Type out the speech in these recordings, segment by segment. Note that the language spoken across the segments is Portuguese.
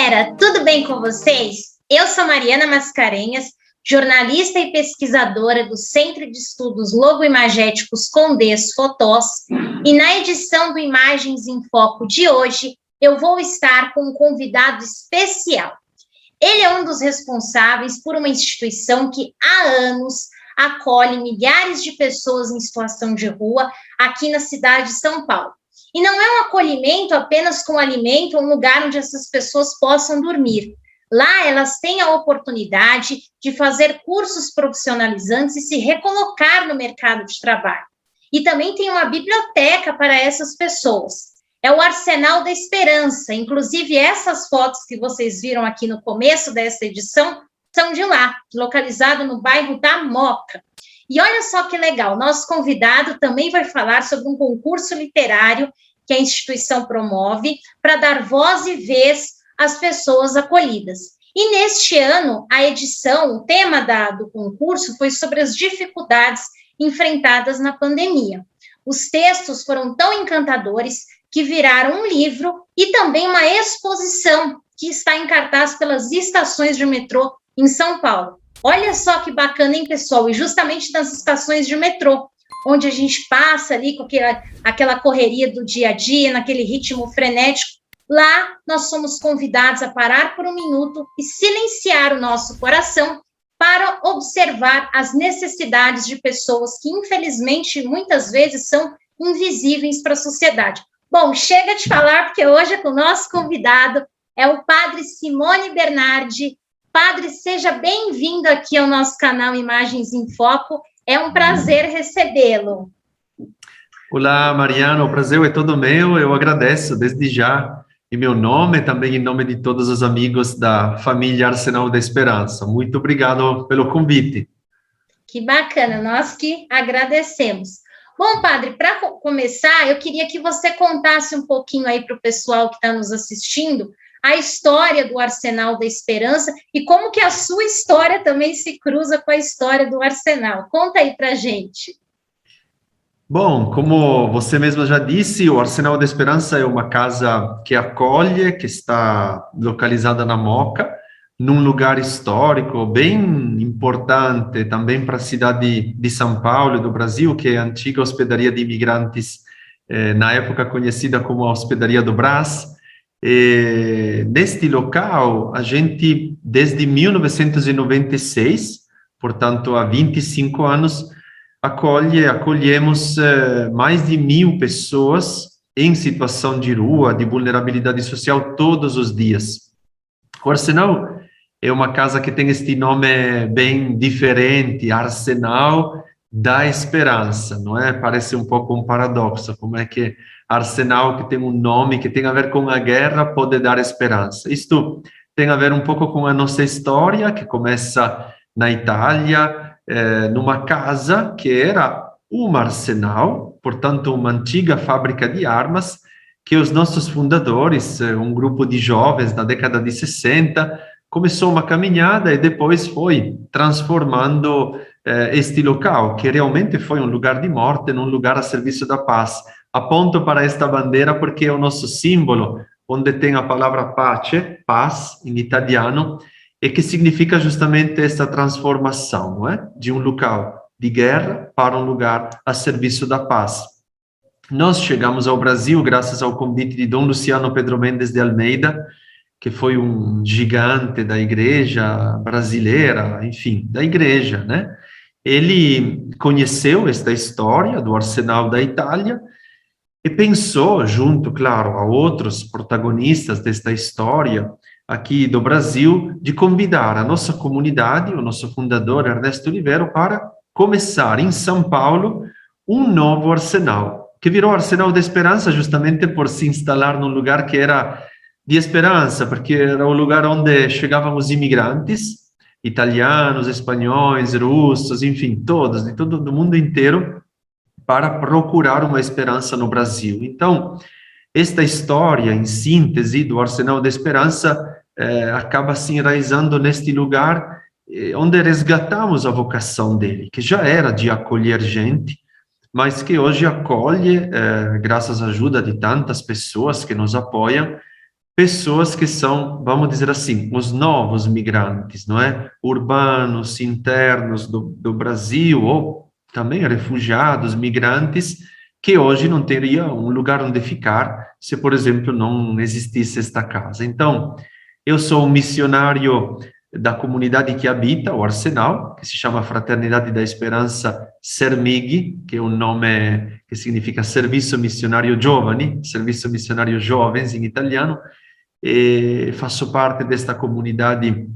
galera, tudo bem com vocês? Eu sou Mariana Mascarenhas, jornalista e pesquisadora do Centro de Estudos Logoimagéticos Condés Fotós, e na edição do Imagens em Foco de hoje, eu vou estar com um convidado especial. Ele é um dos responsáveis por uma instituição que há anos acolhe milhares de pessoas em situação de rua aqui na cidade de São Paulo. E não é um acolhimento apenas com alimento, um lugar onde essas pessoas possam dormir. Lá elas têm a oportunidade de fazer cursos profissionalizantes e se recolocar no mercado de trabalho. E também tem uma biblioteca para essas pessoas. É o Arsenal da Esperança. Inclusive, essas fotos que vocês viram aqui no começo dessa edição são de lá, localizado no bairro da Moca. E olha só que legal, nosso convidado também vai falar sobre um concurso literário que a instituição promove para dar voz e vez às pessoas acolhidas. E neste ano, a edição, o tema do concurso foi sobre as dificuldades enfrentadas na pandemia. Os textos foram tão encantadores que viraram um livro e também uma exposição que está em cartaz pelas estações de metrô em São Paulo. Olha só que bacana, hein, pessoal? E justamente nas estações de metrô, onde a gente passa ali com aquela correria do dia a dia, naquele ritmo frenético, lá nós somos convidados a parar por um minuto e silenciar o nosso coração para observar as necessidades de pessoas que, infelizmente, muitas vezes são invisíveis para a sociedade. Bom, chega de falar, porque hoje o nosso convidado é o padre Simone Bernardi. Padre, seja bem-vindo aqui ao nosso canal Imagens em Foco. É um prazer recebê-lo. Olá, Mariana, o prazer é todo meu. Eu agradeço desde já, em meu nome, também em nome de todos os amigos da família Arsenal da Esperança. Muito obrigado pelo convite. Que bacana, nós que agradecemos. Bom, padre, para começar, eu queria que você contasse um pouquinho aí para o pessoal que está nos assistindo a história do Arsenal da Esperança e como que a sua história também se cruza com a história do Arsenal. Conta aí para a gente. Bom, como você mesma já disse, o Arsenal da Esperança é uma casa que acolhe, que está localizada na Moca, num lugar histórico bem importante também para a cidade de São Paulo, do Brasil, que é a antiga hospedaria de imigrantes, na época conhecida como a Hospedaria do Brás. Neste local, a gente, desde 1996, portanto, há 25 anos, acolhemos mais de 1.000 pessoas em situação de rua, de vulnerabilidade social, todos os dias. O Arsenal é uma casa que tem este nome bem diferente, Arsenal da Esperança, não é? Parece um pouco um paradoxo, como é que Arsenal, que tem um nome que tem a ver com a guerra, pode dar esperança. Isto tem a ver um pouco com a nossa história, que começa na Itália, numa casa que era um arsenal, portanto, uma antiga fábrica de armas, que os nossos fundadores, um grupo de jovens na década de 60, começou uma caminhada e depois foi transformando este local, que realmente foi um lugar de morte, num lugar a serviço da paz. Aponto para esta bandeira porque é o nosso símbolo, onde tem a palavra pace, paz, em italiano, e que significa justamente esta transformação, não é? De um local de guerra para um lugar a serviço da paz. Nós chegamos ao Brasil graças ao convite de Dom Luciano Pedro Mendes de Almeida, que foi um gigante da igreja brasileira, enfim, da igreja, né? Ele conheceu esta história do Arsenal da Itália e pensou, junto, claro, a outros protagonistas desta história aqui do Brasil, de convidar a nossa comunidade, o nosso fundador Ernesto Olivero, para começar em São Paulo um novo arsenal, que virou Arsenal da Esperança justamente por se instalar num lugar que era de esperança, porque era o lugar onde chegavam os imigrantes, italianos, espanhóis, russos, enfim, todos, de todo o mundo inteiro, para procurar uma esperança no Brasil. Então, esta história, em síntese, do Arsenal da Esperança, acaba se enraizando neste lugar onde resgatamos a vocação dele, que já era de acolher gente, mas que hoje acolhe, graças à ajuda de tantas pessoas que nos apoiam, pessoas que são, vamos dizer assim, os novos migrantes, não é? Urbanos, internos do Brasil, ou também refugiados, migrantes, que hoje não teriam um lugar onde ficar se, por exemplo, não existisse esta casa. Então, eu sou um missionário da comunidade que habita o Arsenal, que se chama Fraternidade da Esperança Sermig, que é um nome que significa Serviço Missionário Giovani, Serviço Missionário Jovens em italiano, e faço parte desta comunidade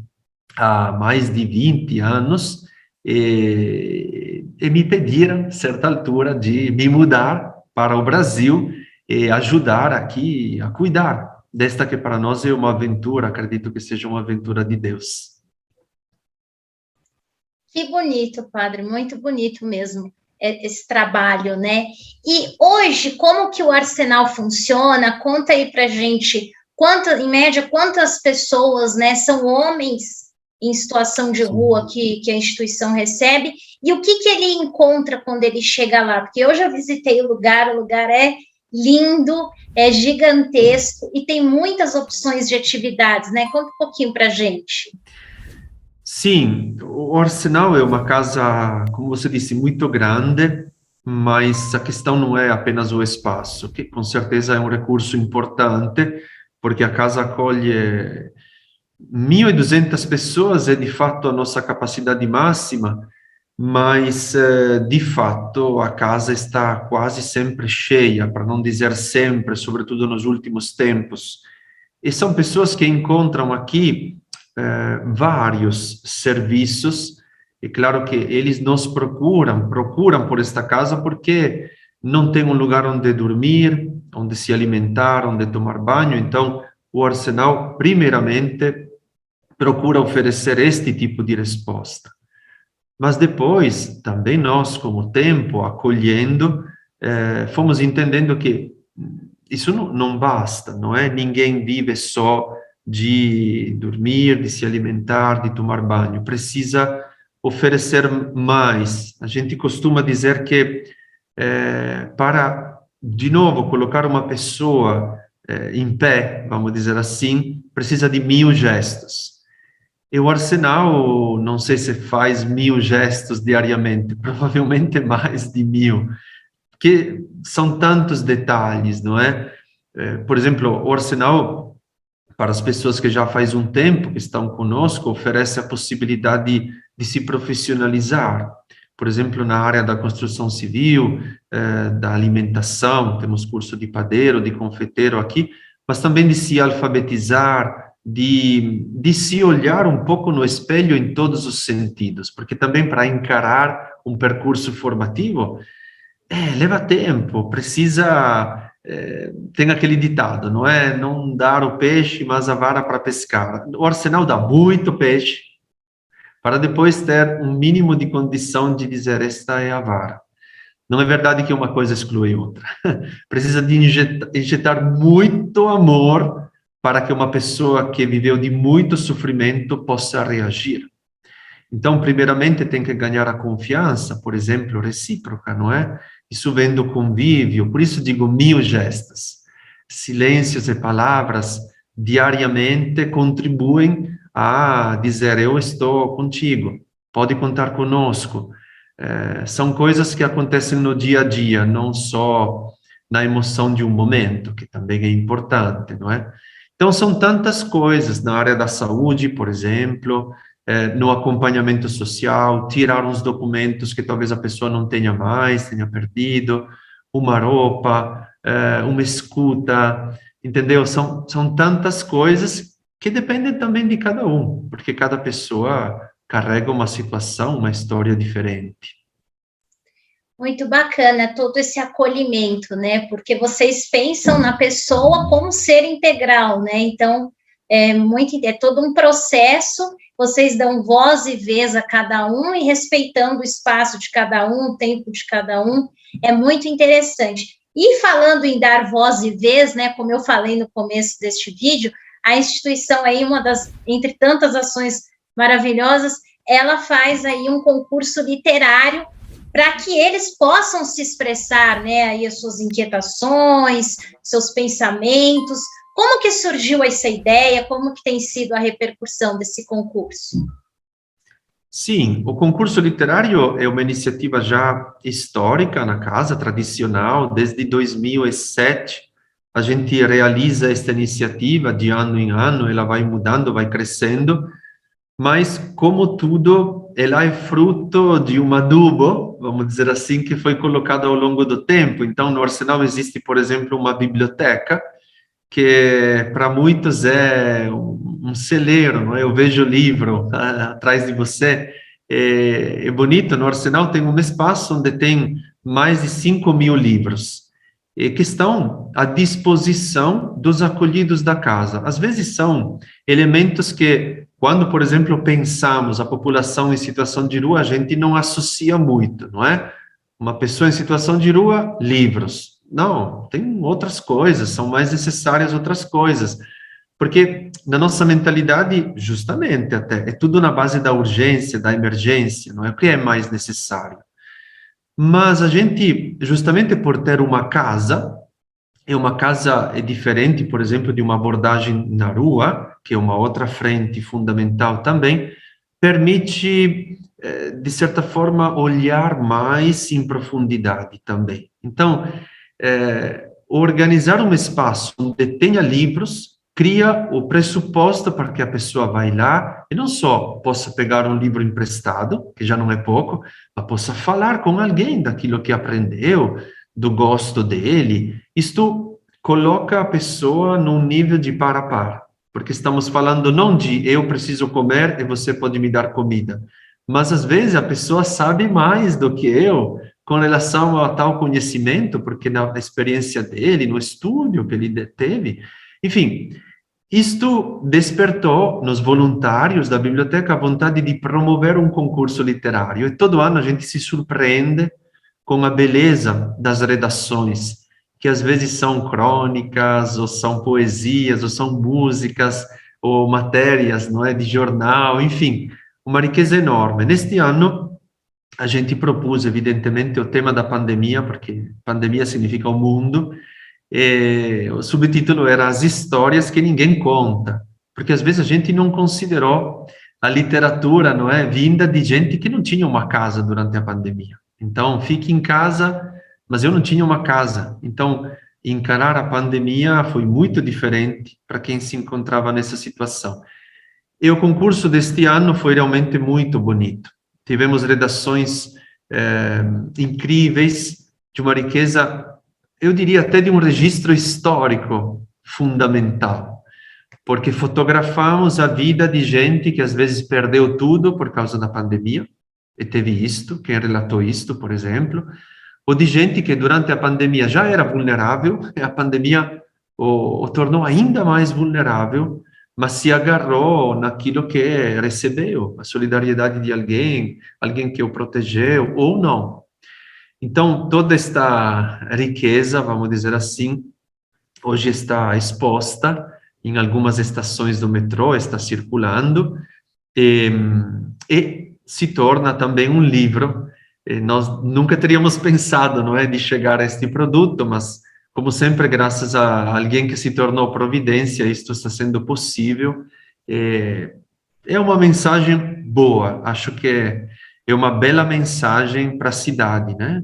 há mais de 20 anos, e me pediram, a certa altura, de me mudar para o Brasil e ajudar aqui a cuidar desta que para nós é uma aventura, acredito que seja uma aventura de Deus. Que bonito, padre, muito bonito mesmo esse trabalho, né? E hoje, como que o Arsenal funciona? Conta aí pra gente, em média, quantas pessoas, né, são homens em situação de rua que a instituição recebe, e o que ele encontra quando ele chega lá? Porque eu já visitei o lugar é lindo, é gigantesco, e tem muitas opções de atividades, né? Conta um pouquinho pra gente. Sim, o Arsenal é uma casa, como você disse, muito grande, mas a questão não é apenas o espaço, que com certeza é um recurso importante, porque a casa acolhe 1.200 pessoas, é de fato a nossa capacidade máxima, mas de fato a casa está quase sempre cheia, para não dizer sempre, sobretudo nos últimos tempos. E são pessoas que encontram aqui vários serviços. É claro que eles nos procuram por esta casa porque não tem um lugar onde dormir, onde se alimentar, onde tomar banho. Então, o Arsenal, primeiramente, procura oferecer este tipo de resposta. Mas depois, também nós, com o tempo, acolhendo, fomos entendendo que isso não basta, não é? Ninguém vive só de dormir, de se alimentar, de tomar banho. Precisa oferecer mais. A gente costuma dizer que para, de novo, colocar uma pessoa em pé, vamos dizer assim, precisa de 1.000 gestos. E o Arsenal, não sei se faz 1.000 gestos diariamente, provavelmente mais de 1.000, porque são tantos detalhes, não é? Por exemplo, o Arsenal, para as pessoas que já faz um tempo que estão conosco, oferece a possibilidade de se profissionalizar. Por exemplo, na área da construção civil, da alimentação, temos curso de padeiro, de confeiteiro aqui, mas também de se alfabetizar, de se olhar um pouco no espelho em todos os sentidos, porque também para encarar um percurso formativo, leva tempo, precisa... tem aquele ditado, não é? Não dar o peixe, mas a vara para pescar. O Arsenal dá muito peixe, para depois ter um mínimo de condição de dizer, esta é a vara. Não é verdade que uma coisa exclui outra. Precisa de injetar muito amor para que uma pessoa que viveu de muito sofrimento possa reagir. Então, primeiramente, tem que ganhar a confiança, por exemplo, recíproca, não é? Isso vem do convívio, por isso digo 1.000 gestos. Silêncios e palavras diariamente contribuem a dizer, eu estou contigo, pode contar conosco. São coisas que acontecem no dia a dia, não só na emoção de um momento, que também é importante, não é? Então, são tantas coisas na área da saúde, por exemplo, no acompanhamento social, tirar uns documentos que talvez a pessoa não tenha mais, tenha perdido, uma roupa, uma escuta, entendeu? São tantas coisas que dependem também de cada um, porque cada pessoa carrega uma situação, uma história diferente. Muito bacana todo esse acolhimento, né? Porque vocês pensam na pessoa como ser integral, né? Então, é todo um processo, vocês dão voz e vez a cada um e respeitando o espaço de cada um, o tempo de cada um, é muito interessante. E falando em dar voz e vez, né? Como eu falei no começo deste vídeo, a instituição aí, entre tantas ações maravilhosas, ela faz aí um concurso literário para que eles possam se expressar, né, aí as suas inquietações, seus pensamentos, Como que surgiu essa ideia? Como que tem sido a repercussão desse concurso? Sim, o concurso literário é uma iniciativa já histórica na casa, tradicional, desde 2007. A gente realiza esta iniciativa de ano em ano, ela vai mudando, vai crescendo, mas, como tudo, ela é fruto de um adubo, vamos dizer assim, que foi colocado ao longo do tempo. Então, no Arsenal existe, por exemplo, uma biblioteca, que para muitos é um celeiro, não é? Eu vejo o livro atrás de você, é bonito. No Arsenal tem um espaço onde tem mais de 5.000 livros, que estão à disposição dos acolhidos da casa. Às vezes são elementos que, quando, por exemplo, pensamos a população em situação de rua, a gente não associa muito, não é? Uma pessoa em situação de rua, livros. Não, tem outras coisas, são mais necessárias outras coisas. Porque na nossa mentalidade, justamente até, é tudo na base da urgência, da emergência, não é o que é mais necessário. Mas a gente, justamente por ter uma casa, e uma casa é diferente, por exemplo, de uma abordagem na rua, que é uma outra frente fundamental também, permite, de certa forma, olhar mais em profundidade também. Então, organizar um espaço onde tenha livros cria o pressuposto para que a pessoa vá lá e não só possa pegar um livro emprestado, que já não é pouco, mas possa falar com alguém daquilo que aprendeu, do gosto dele. Isto coloca a pessoa num nível de par a par, porque estamos falando não de eu preciso comer e você pode me dar comida, mas às vezes a pessoa sabe mais do que eu com relação a tal conhecimento, porque na experiência dele, no estudo que ele teve, enfim, isto despertou nos voluntários da biblioteca a vontade de promover um concurso literário, e todo ano a gente se surpreende com a beleza das redações, que às vezes são crônicas, ou são poesias, ou são músicas, ou matérias, não é, de jornal, enfim, uma riqueza enorme. Neste ano, a gente propôs, evidentemente, o tema da pandemia, porque pandemia significa o mundo, e o subtítulo era As Histórias que Ninguém Conta, porque às vezes a gente não considerou a literatura, não é, vinda de gente que não tinha uma casa durante a pandemia. Então, fique em casa, mas eu não tinha uma casa. Então, encarar a pandemia foi muito diferente para quem se encontrava nessa situação. E o concurso deste ano foi realmente muito bonito. Tivemos redações incríveis, de uma riqueza, eu diria até de um registro histórico fundamental, porque fotografamos a vida de gente que às vezes perdeu tudo por causa da pandemia, e teve isto, quem relatou isto, por exemplo, ou de gente que durante a pandemia já era vulnerável, e a pandemia o tornou ainda mais vulnerável, mas se agarrou naquilo que recebeu, a solidariedade de alguém, alguém que o protegeu, ou não. Então, toda esta riqueza, vamos dizer assim, hoje está exposta em algumas estações do metrô, está circulando, e se torna também um livro. Nós nunca teríamos pensado, não é, de chegar a este produto, mas, como sempre, graças a alguém que se tornou providência, isto está sendo possível. É uma mensagem boa, acho que é uma bela mensagem para a cidade, né?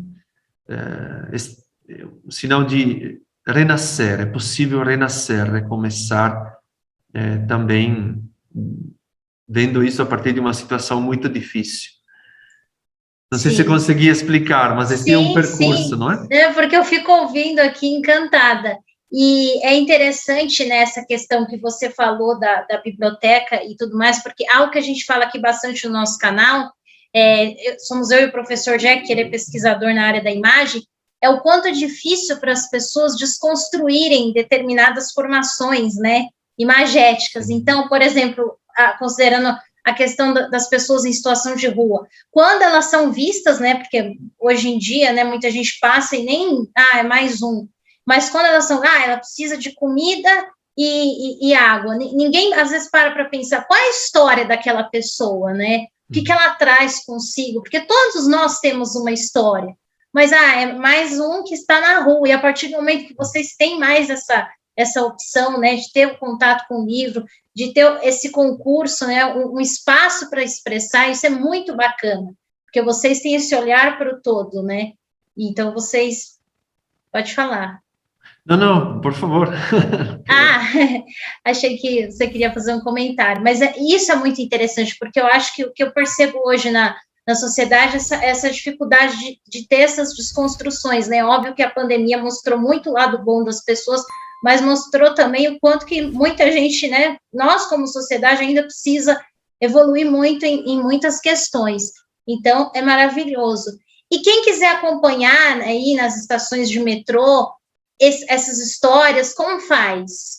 Um sinal de renascer, é possível renascer, recomeçar, também vendo isso a partir de uma situação muito difícil. Não sei se você conseguia explicar, mas esse é um percurso, não é? É, porque eu fico ouvindo aqui encantada. E é interessante nessa questão que você falou da biblioteca e tudo mais, porque algo que a gente fala aqui bastante no nosso canal, somos eu e o professor Jack, que ele é pesquisador na área da imagem, é o quanto é difícil para as pessoas desconstruírem determinadas formações, né, imagéticas. Então, por exemplo, considerando a questão das pessoas em situação de rua, quando elas são vistas, né, porque hoje em dia, né, muita gente passa e nem, é mais um, mas quando elas são, ela precisa de comida e água, ninguém às vezes para pensar qual é a história daquela pessoa, né, o que ela traz consigo, porque todos nós temos uma história, mas é mais um que está na rua, e a partir do momento que vocês têm mais essa opção, né, de ter o contato com o livro, de ter esse concurso, né, um espaço para expressar, isso é muito bacana, porque vocês têm esse olhar para o todo, né? Então, vocês... Pode falar. Não, não, por favor. Ah, achei que você queria fazer um comentário, mas isso é muito interessante, porque eu acho que o que eu percebo hoje na sociedade é essa dificuldade de ter essas desconstruções, né? Óbvio que a pandemia mostrou muito o lado bom das pessoas, mas mostrou também o quanto que muita gente, né? Nós, como sociedade, ainda precisa evoluir muito em muitas questões. Então, é maravilhoso. E quem quiser acompanhar aí nas estações de metrô, essas histórias, como faz?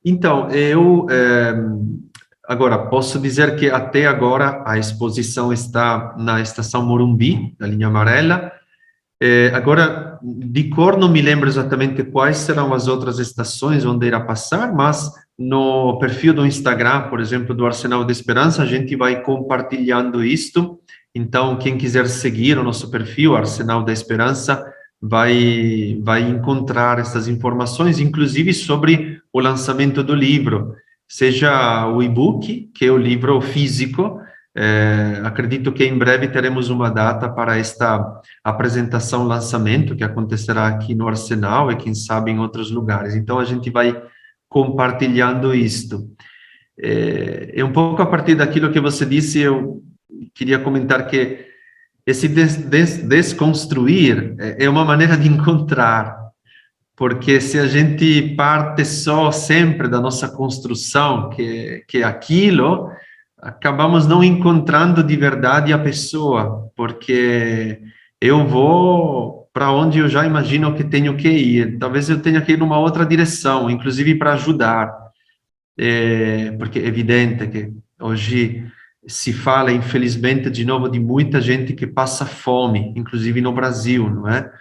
Então, agora, posso dizer que até agora a exposição está na estação Morumbi, da linha amarela. Agora, de cor, não me lembro exatamente quais serão as outras estações onde irá passar, mas no perfil do Instagram, por exemplo, do Arsenal da Esperança, a gente vai compartilhando isto. Então, quem quiser seguir o nosso perfil, Arsenal da Esperança, vai encontrar essas informações, inclusive sobre o lançamento do livro, seja o e-book, que é o livro físico. Acredito que em breve teremos uma data para esta apresentação, lançamento, que acontecerá aqui no Arsenal e quem sabe em outros lugares. Então, a gente vai compartilhando isto. Um pouco a partir daquilo que você disse, eu queria comentar que esse desconstruir é uma maneira de encontrar, porque se a gente parte só sempre da nossa construção, que é aquilo, acabamos não encontrando de verdade a pessoa, porque eu vou para onde eu já imagino que tenho que ir, talvez eu tenha que ir numa outra direção, inclusive para ajudar, porque é evidente que hoje se fala, infelizmente, de novo, de muita gente que passa fome, inclusive no Brasil, não é?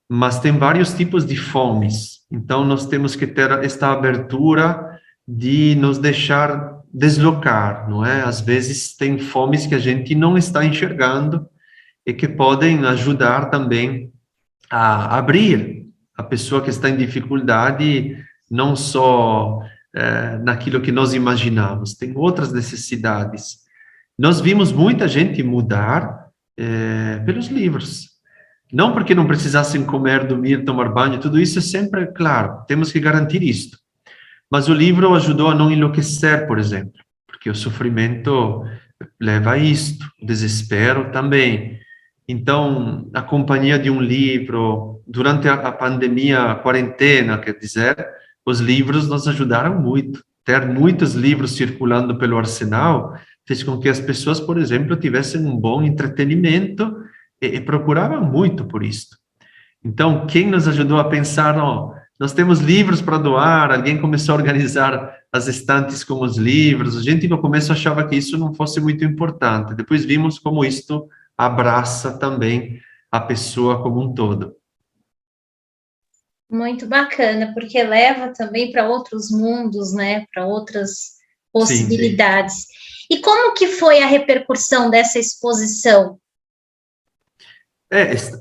Mas tem vários tipos de fomes, então nós temos que ter esta abertura de nos deixar deslocar, não é? Às vezes tem fomes que a gente não está enxergando e que podem ajudar também a abrir a pessoa que está em dificuldade, não só naquilo que nós imaginamos, tem outras necessidades. Nós vimos muita gente mudar pelos livros. Não porque não precisassem comer, dormir, tomar banho, tudo isso é sempre, claro, temos que garantir isto. Mas o livro ajudou a não enlouquecer, por exemplo, porque o sofrimento leva a isto, o desespero também. Então, a companhia de um livro, durante a pandemia, a quarentena, quer dizer, os livros nos ajudaram muito. Ter muitos livros circulando pelo arsenal fez com que as pessoas, por exemplo, tivessem um bom entretenimento e procuravam muito por isso. Então, quem nos ajudou a pensar, oh, nós temos livros para doar, alguém começou a organizar as estantes com os livros, a gente no começo achava que isso não fosse muito importante, depois vimos como isto abraça também a pessoa como um todo. Muito bacana, porque leva também para outros mundos, né, para outras possibilidades. Sim, sim. E como que foi a repercussão dessa exposição?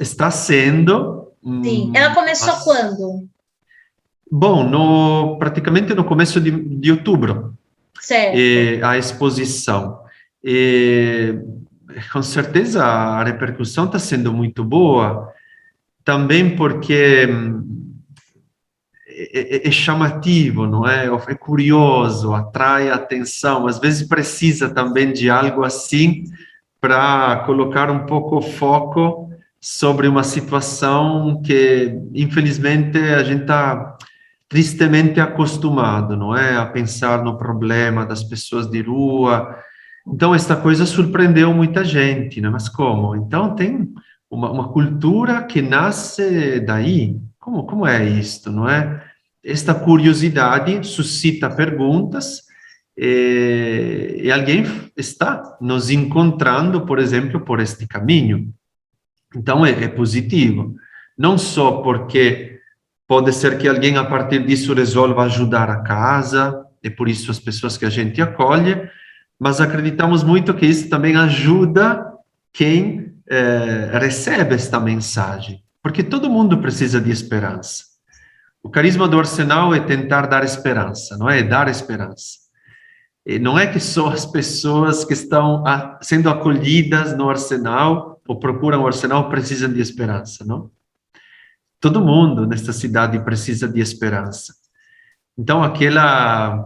Está sendo... Sim, ela começou quando? Bom, praticamente no começo de outubro. Certo. A exposição. Com certeza a repercussão está sendo muito boa, também porque é chamativo, não é? É curioso, atrai a atenção, às vezes precisa também de algo assim para colocar um pouco o foco sobre uma situação que, infelizmente, a gente está tristemente acostumado, não é? A pensar no problema das pessoas de rua. Então, esta coisa surpreendeu muita gente, né? Mas como? Então, tem uma cultura que nasce daí. Como é isto, não é? Esta curiosidade suscita perguntas e alguém está nos encontrando, por exemplo, por este caminho. Então, é positivo. Não só porque pode ser que alguém, a partir disso, resolva ajudar a casa, e por isso as pessoas que a gente acolhe, mas acreditamos muito que isso também ajuda quem recebe esta mensagem, porque todo mundo precisa de esperança. O carisma do Arsenal é tentar dar esperança, não é? É dar esperança. E não é que só as pessoas que estão sendo acolhidas no Arsenal ou procuram o Arsenal precisam de esperança, não? Todo mundo nesta cidade precisa de esperança. Então,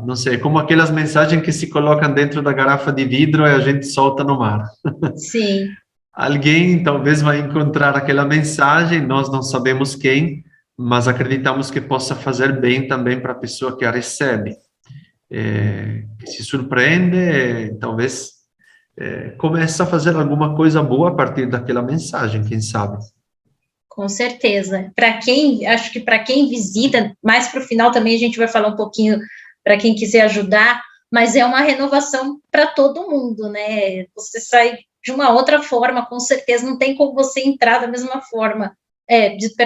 não sei, como aquelas mensagens que se colocam dentro da garrafa de vidro e a gente solta no mar. Sim. Alguém talvez vai encontrar aquela mensagem, nós não sabemos quem, mas acreditamos que possa fazer bem também para a pessoa que a recebe. Que se surpreende, talvez comece a fazer alguma coisa boa a partir daquela mensagem, quem sabe. Com certeza. Acho que para quem visita, mais para o final também a gente vai falar um pouquinho para quem quiser ajudar, mas é uma renovação para todo mundo, né? Você sai de uma outra forma, com certeza, não tem como você entrar da mesma forma,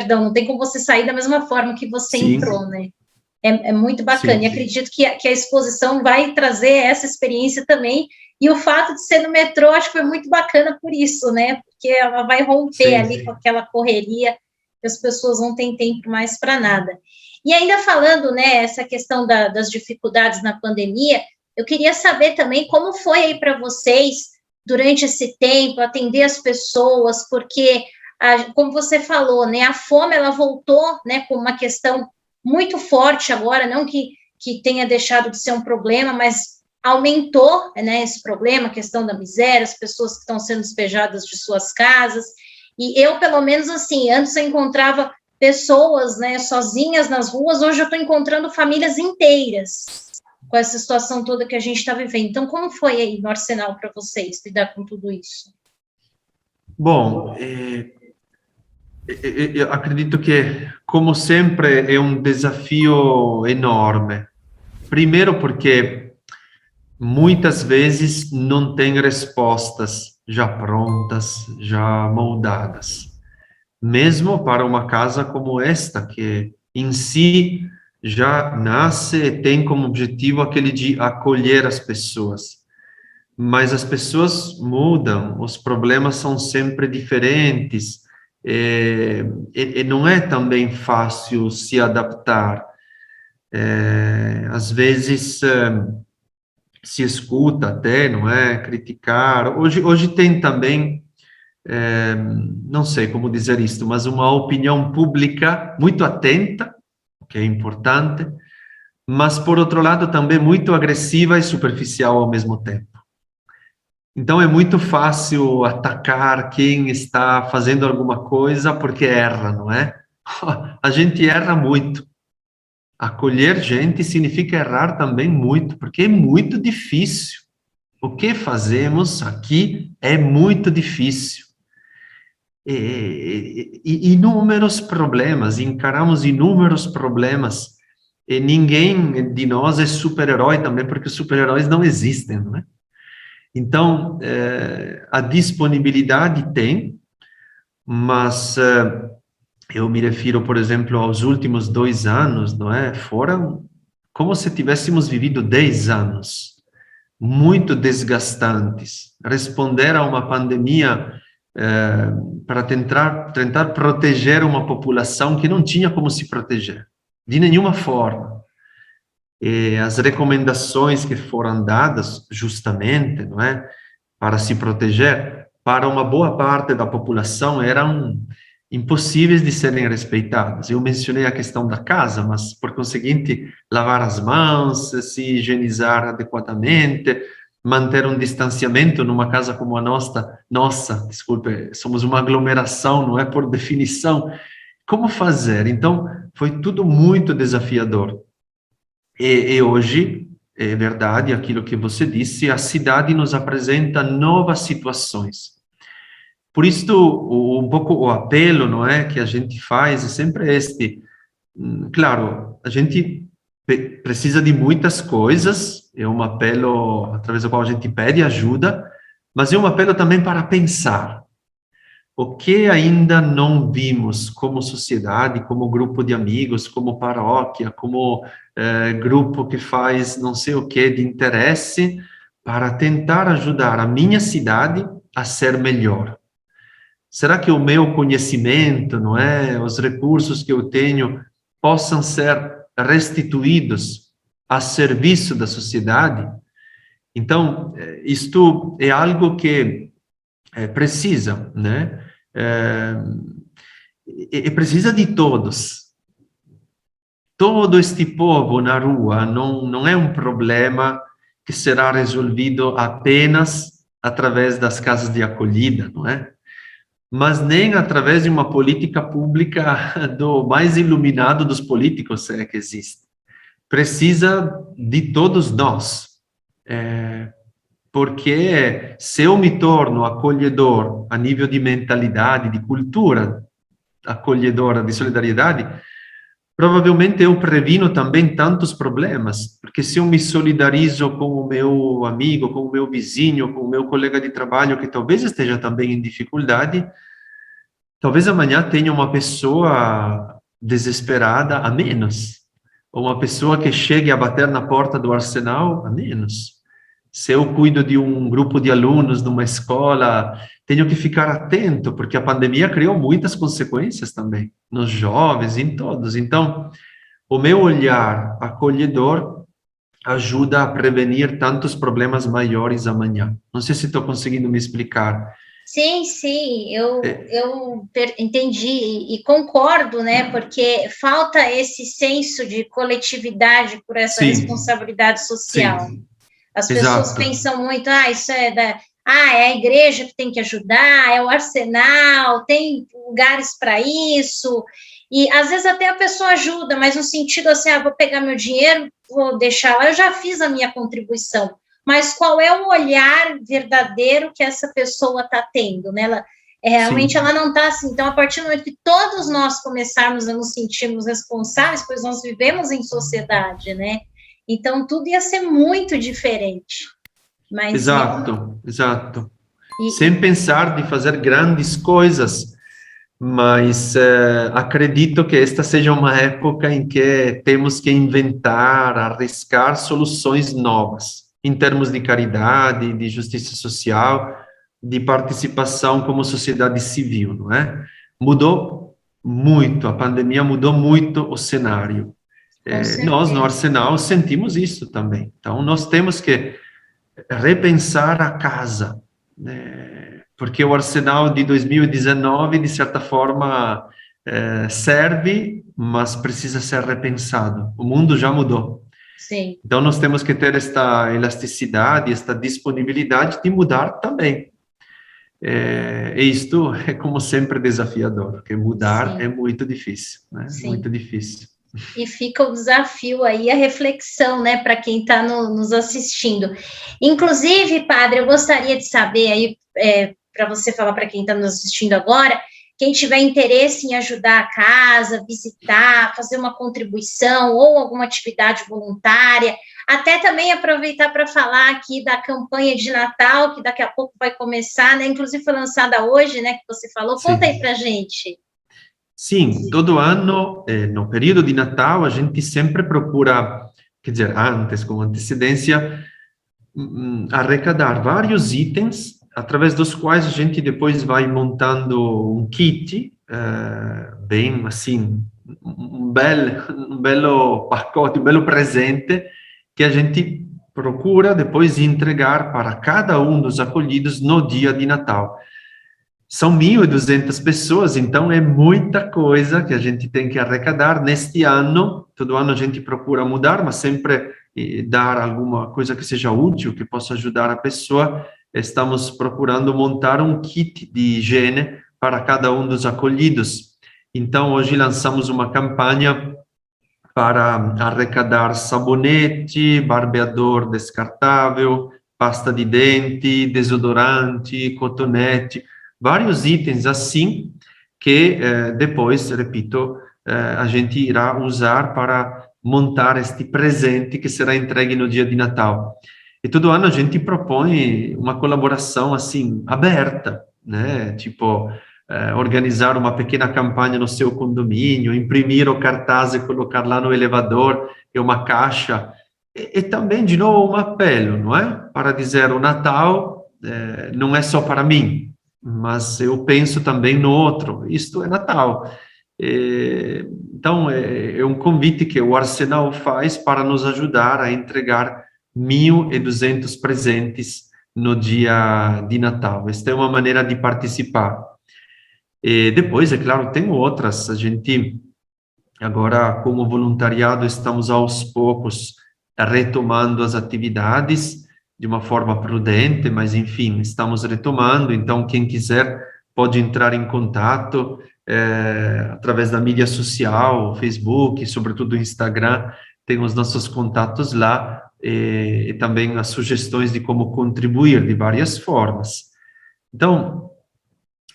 não tem como você sair da mesma forma que você Sim. entrou, né? É muito bacana, Sim. E acredito que a exposição vai trazer essa experiência também, e o fato de ser no metrô, acho que foi muito bacana por isso, né? Porque ela vai romper ali com aquela correria, que as pessoas não têm tempo mais para nada. E ainda falando, né, essa questão das dificuldades na pandemia, eu queria saber também como foi aí para vocês, durante esse tempo, atender as pessoas, porque, como você falou, né, a fome, ela voltou, né, com uma questão muito forte agora, não que tenha deixado de ser um problema, mas aumentou, né, esse problema, a questão da miséria, as pessoas que estão sendo despejadas de suas casas, e eu, pelo menos assim, antes eu encontrava pessoas, né, sozinhas nas ruas, hoje eu estou encontrando famílias inteiras, com essa situação toda que a gente está vivendo. Então, como foi aí no Arsenal para vocês lidar com tudo isso? Bom, eu acredito que, como sempre, é um desafio enorme. Primeiro porque muitas vezes não tem respostas já prontas, já moldadas. Mesmo para uma casa como esta, que em si já nasce e tem como objetivo aquele de acolher as pessoas. Mas as pessoas mudam, os problemas são sempre diferentes, e não é também fácil se adaptar. Às vezes se escuta até, não é? Criticar. Hoje tem também, não sei como dizer isto, mas uma opinião pública muito atenta, o que é importante, mas, por outro lado, também muito agressiva e superficial ao mesmo tempo. Então, é muito fácil atacar quem está fazendo alguma coisa porque erra, não é? A gente erra muito. Acolher gente significa errar também muito, porque é muito difícil. O que fazemos aqui é muito difícil. Inúmeros problemas, encaramos inúmeros problemas, e ninguém de nós é super-herói também, porque super-heróis não existem, não é? Então, a disponibilidade tem, mas eu me refiro, por exemplo, aos últimos 2 anos, não é? Foram como se tivéssemos vivido 10 anos, muito desgastantes. Responder a uma pandemia para tentar proteger uma população que não tinha como se proteger, de nenhuma forma. E as recomendações que foram dadas, justamente, não é, para se proteger, para uma boa parte da população eram impossíveis de serem respeitadas. Eu mencionei a questão da casa, mas, por conseguinte, lavar as mãos, se higienizar adequadamente, manter um distanciamento numa casa como a nossa, desculpe, somos uma aglomeração, não é, por definição. Como fazer? Então, foi tudo muito desafiador. E hoje, é verdade aquilo que você disse, a cidade nos apresenta novas situações. Por isso, um pouco o apelo, não é, que a gente faz é sempre este. Claro, a gente precisa de muitas coisas, é um apelo através do qual a gente pede ajuda, mas é um apelo também para pensar. O que ainda não vimos como sociedade, como grupo de amigos, como paróquia, como grupo que faz não sei o que de interesse, para tentar ajudar a minha cidade a ser melhor? Será que o meu conhecimento, não é, os recursos que eu tenho, possam ser restituídos a serviço da sociedade. Então, isto é algo que precisa, né? E precisa de todos. Todo este povo na rua não é um problema que será resolvido apenas através das casas de acolhida, não é? Mas nem através de uma política pública do mais iluminado dos políticos, se é que existe. Precisa de todos nós. Porque se eu me torno acolhedor a nível de mentalidade, de cultura acolhedora, de solidariedade, provavelmente eu previno também tantos problemas, porque se eu me solidarizo com o meu amigo, com o meu vizinho, com o meu colega de trabalho, que talvez esteja também em dificuldade, talvez amanhã tenha uma pessoa desesperada a menos, ou uma pessoa que chegue a bater na porta do arsenal a menos. Se eu cuido de um grupo de alunos numa escola, tenho que ficar atento, porque a pandemia criou muitas consequências também, nos jovens, em todos. Então, o meu olhar acolhedor ajuda a prevenir tantos problemas maiores amanhã. Não sei se estou conseguindo me explicar. Sim, eu entendi e concordo, né? Porque falta esse senso de coletividade por essa responsabilidade social. Sim. As pessoas pensam muito, isso é a igreja que tem que ajudar, é o arsenal, tem lugares para isso, e às vezes até a pessoa ajuda, mas no sentido assim, vou pegar meu dinheiro, vou deixar lá, eu já fiz a minha contribuição, mas qual é o olhar verdadeiro que essa pessoa está tendo, né? Realmente ela não está assim. Então, a partir do momento que todos nós começarmos a nos sentirmos responsáveis, pois nós vivemos em sociedade, né? Então, tudo ia ser muito diferente. Mas exato. Sem pensar de fazer grandes coisas, mas acredito que esta seja uma época em que temos que inventar, arriscar soluções novas, em termos de caridade, de justiça social, de participação como sociedade civil, não é? Mudou muito, a pandemia mudou muito o cenário. Nós, no Arsenal, sentimos isso também. Então, nós temos que repensar a casa, né? Porque o Arsenal de 2019, de certa forma, serve, mas precisa ser repensado. O mundo já mudou. Sim. Então, nós temos que ter esta elasticidade, esta disponibilidade de mudar também. E isto é, como sempre, desafiador, porque mudar é muito difícil, né? Muito difícil. E fica o desafio aí, a reflexão, né, para quem está nos assistindo. Inclusive, padre, eu gostaria de saber aí, para você falar para quem está nos assistindo agora, quem tiver interesse em ajudar a casa, visitar, fazer uma contribuição ou alguma atividade voluntária, até também aproveitar para falar aqui da campanha de Natal, que daqui a pouco vai começar, né, inclusive foi lançada hoje, né, que você falou. Conta aí para a gente. Sim, todo ano, no período de Natal, a gente sempre procura, quer dizer, antes, com antecedência, arrecadar vários itens, através dos quais a gente depois vai montando um kit, bem assim, um belo pacote, um belo presente, que a gente procura depois entregar para cada um dos acolhidos no dia de Natal. São 1.200 pessoas, então é muita coisa que a gente tem que arrecadar. Neste ano, todo ano a gente procura mudar, mas sempre dar alguma coisa que seja útil, que possa ajudar a pessoa. Estamos procurando montar um kit de higiene para cada um dos acolhidos. Então, hoje lançamos uma campanha para arrecadar sabonete, barbeador descartável, pasta de dente, desodorante, cotonete, vários itens assim que depois, repito, a gente irá usar para montar este presente que será entregue no dia de Natal. E todo ano a gente propõe uma colaboração assim aberta, né? Tipo, organizar uma pequena campanha no seu condomínio, imprimir o cartaz e colocar lá no elevador, é uma caixa. E também, de novo, um apelo, não é? Para dizer, o Natal não é só para mim, mas eu penso também no outro. Isto é Natal. Então, é um convite que o Arsenal faz para nos ajudar a entregar 1.200 presentes no dia de Natal. Esta é uma maneira de participar. E depois, é claro, tem outras. A gente, agora, como voluntariado, estamos aos poucos retomando as atividades de uma forma prudente, mas, enfim, estamos retomando. Então, quem quiser pode entrar em contato através da mídia social, Facebook, sobretudo o Instagram, tem os nossos contatos lá, e também as sugestões de como contribuir de várias formas. Então,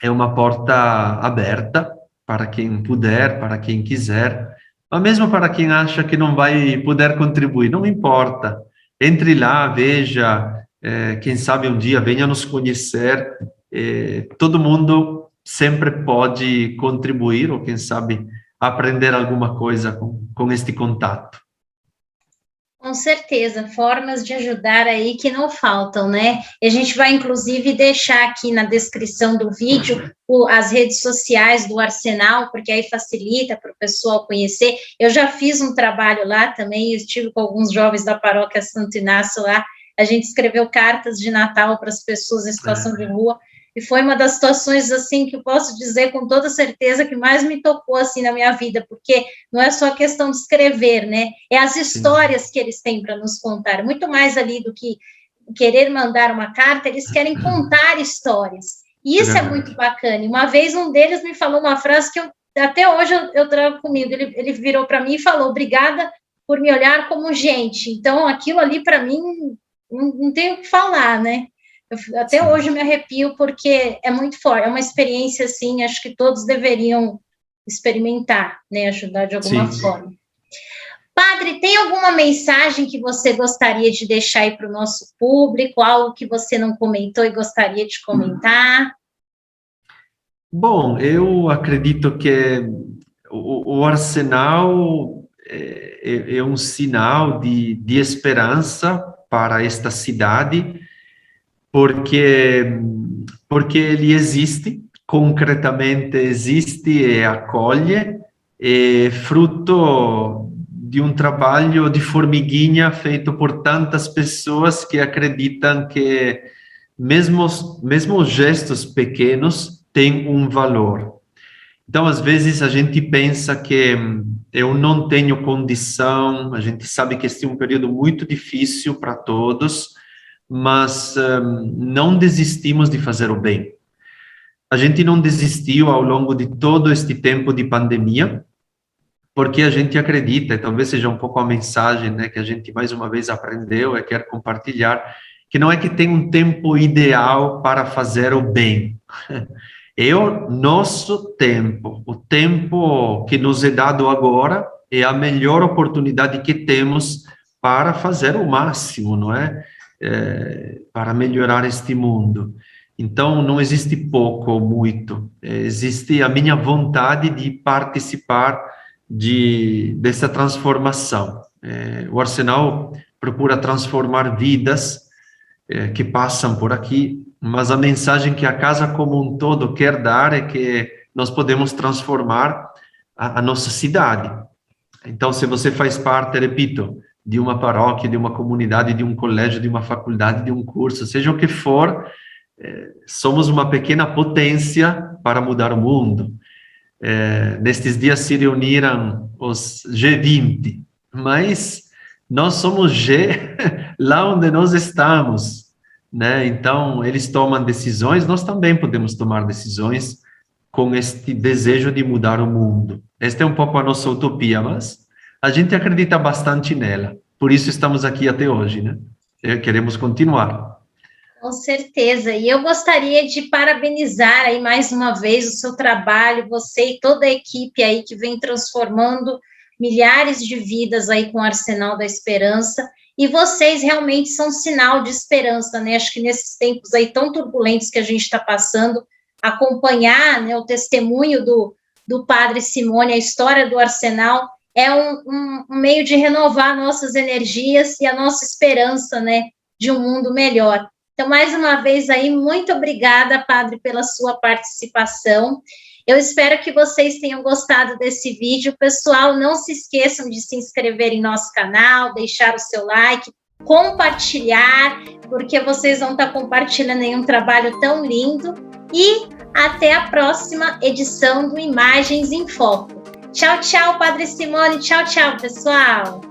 é uma porta aberta para quem puder, para quem quiser, mas mesmo para quem acha que não vai poder contribuir, não importa. Entre lá, veja, quem sabe um dia venha nos conhecer, todo mundo sempre pode contribuir, ou quem sabe aprender alguma coisa com este contato. Com certeza, formas de ajudar aí que não faltam, né? E a gente vai, inclusive, deixar aqui na descrição do vídeo as redes sociais do Arsenal, porque aí facilita para o pessoal conhecer. Eu já fiz um trabalho lá também, estive com alguns jovens da paróquia Santo Inácio lá, a gente escreveu cartas de Natal para as pessoas em situação de rua, e foi uma das situações, assim, que eu posso dizer com toda certeza que mais me tocou, assim, na minha vida, porque não é só questão de escrever, né? É as histórias que eles têm para nos contar, muito mais ali do que querer mandar uma carta, eles querem contar histórias. E isso é muito bacana. Uma vez um deles me falou uma frase que até hoje eu trago comigo. Ele virou para mim e falou: obrigada por me olhar como gente. Então, aquilo ali para mim não tem o que falar, né? Até hoje me arrepio porque é muito forte. É uma experiência assim, acho que todos deveriam experimentar, né? Ajudar de alguma forma. Padre, tem alguma mensagem que você gostaria de deixar aí para o nosso público? Algo que você não comentou e gostaria de comentar? Bom, eu acredito que o Arsenal é um sinal de esperança para esta cidade, porque ele existe, concretamente existe e acolhe, é fruto de um trabalho de formiguinha feito por tantas pessoas que acreditam que mesmo os gestos pequenos têm um valor. Então, às vezes, a gente pensa que eu não tenho condição, a gente sabe que este é um período muito difícil para todos, mas não desistimos de fazer o bem. A gente não desistiu ao longo de todo este tempo de pandemia, porque a gente acredita, e talvez seja um pouco a mensagem, né, que a gente mais uma vez aprendeu e quer compartilhar, que não é que tem um tempo ideal para fazer o bem. É o nosso tempo, o tempo que nos é dado agora é a melhor oportunidade que temos para fazer o máximo, não é? Para melhorar este mundo. Então, não existe pouco ou muito, existe a minha vontade de participar dessa transformação. O Arsenal procura transformar vidas que passam por aqui, mas a mensagem que a casa como um todo quer dar é que nós podemos transformar a nossa cidade. Então, se você faz parte, repito, de uma paróquia, de uma comunidade, de um colégio, de uma faculdade, de um curso, seja o que for, somos uma pequena potência para mudar o mundo. Nestes dias se reuniram os G20, mas nós somos G lá onde nós estamos, né? Então, eles tomam decisões, nós também podemos tomar decisões com este desejo de mudar o mundo. Esta é um pouco a nossa utopia, mas a gente acredita bastante nela. Por isso estamos aqui até hoje, né? Queremos continuar. Com certeza. E eu gostaria de parabenizar aí mais uma vez o seu trabalho, você e toda a equipe aí que vem transformando milhares de vidas aí com o Arsenal da Esperança. E vocês realmente são sinal de esperança, né? Acho que nesses tempos aí tão turbulentos que a gente está passando, acompanhar, né, o testemunho do Padre Simone, a história do Arsenal, é um meio de renovar nossas energias e a nossa esperança, né, de um mundo melhor. Então, mais uma vez aí, muito obrigada, Padre, pela sua participação. Eu espero que vocês tenham gostado desse vídeo. Pessoal, não se esqueçam de se inscrever em nosso canal, deixar o seu like, compartilhar, porque vocês vão estar compartilhando aí um trabalho tão lindo. E até a próxima edição do Imagens em Foco. Tchau, tchau, Padre Simone. Tchau, tchau, pessoal.